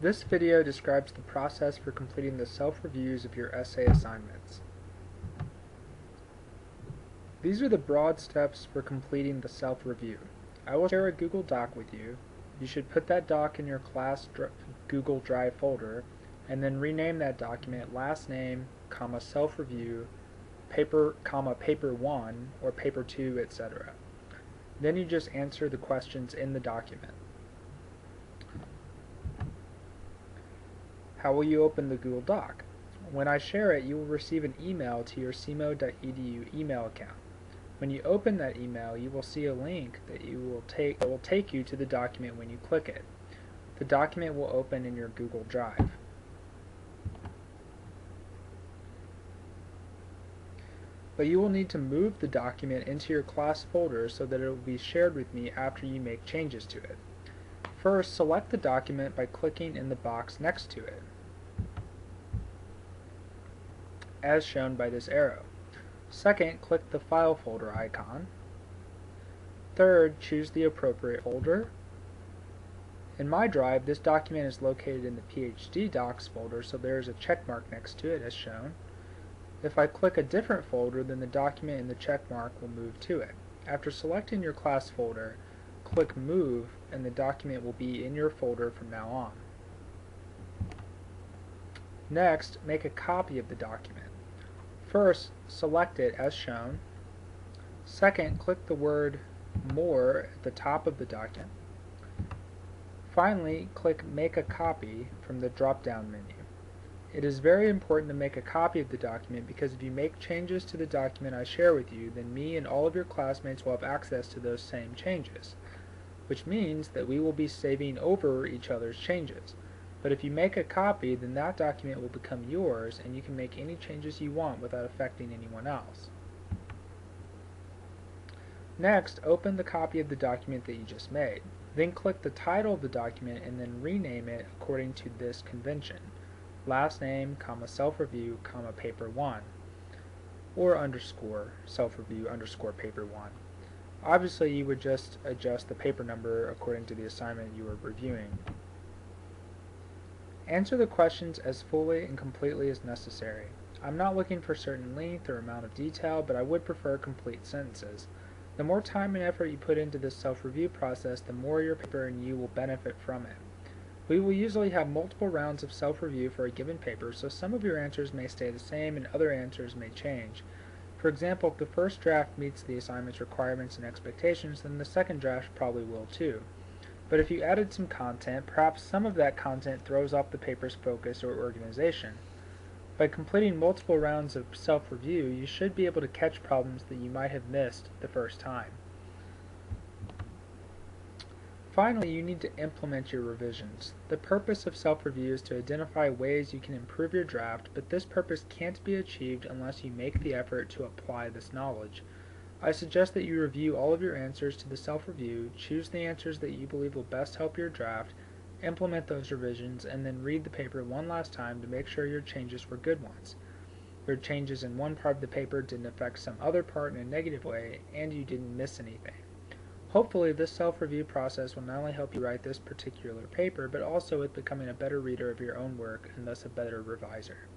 This video describes the process for completing the self-reviews of your essay assignments. These are the broad steps for completing the self-review. I will share a Google Doc with you. You should put that doc in your class Google Drive folder and then rename that document last name, self-review, paper 1 or paper 2, etc. Then you just answer the questions in the document. How will you open the Google Doc? When I share it, you will receive an email to your cmo.edu email account. When you open that email, you will see a link that will take you to the document when you click it. The document will open in your Google Drive. But you will need to move the document into your class folder so that it will be shared with me after you make changes to it. First, select the document by clicking in the box next to it, as shown by this arrow. Second, click the file folder icon. Third, choose the appropriate folder. In my drive, this document is located in the PhD Docs folder, so there is a check mark next to it as shown. If I click a different folder, then the document in the check mark will move to it. After selecting your class folder, click Move, and the document will be in your folder from now on. Next, make a copy of the document. First, select it as shown. Second, click the word More at the top of the document. Finally, click Make a Copy from the drop-down menu. It is very important to make a copy of the document because if you make changes to the document I share with you, then me and all of your classmates will have access to those same changes, which means that we will be saving over each other's changes. But if you make a copy, then that document will become yours and you can make any changes you want without affecting anyone else. Next, open the copy of the document that you just made. Then click the title of the document and then rename it according to this convention. Last name, self-review, paper 1, or underscore self-review underscore paper 1. Obviously, you would just adjust the paper number according to the assignment you are reviewing. Answer the questions as fully and completely as necessary. I'm not looking for certain length or amount of detail, but I would prefer complete sentences. The more time and effort you put into this self-review process, the more your paper and you will benefit from it. We will usually have multiple rounds of self-review for a given paper, so some of your answers may stay the same and other answers may change. For example, if the first draft meets the assignment's requirements and expectations, then the second draft probably will too. But if you added some content, perhaps some of that content throws off the paper's focus or organization. By completing multiple rounds of self-review, you should be able to catch problems that you might have missed the first time. Finally, you need to implement your revisions. The purpose of self-review is to identify ways you can improve your draft, but this purpose can't be achieved unless you make the effort to apply this knowledge. I suggest that you review all of your answers to the self-review, choose the answers that you believe will best help your draft, implement those revisions, and then read the paper one last time to make sure your changes were good ones. Your changes in one part of the paper didn't affect some other part in a negative way, and you didn't miss anything. Hopefully, this self-review process will not only help you write this particular paper, but also with becoming a better reader of your own work and thus a better reviser.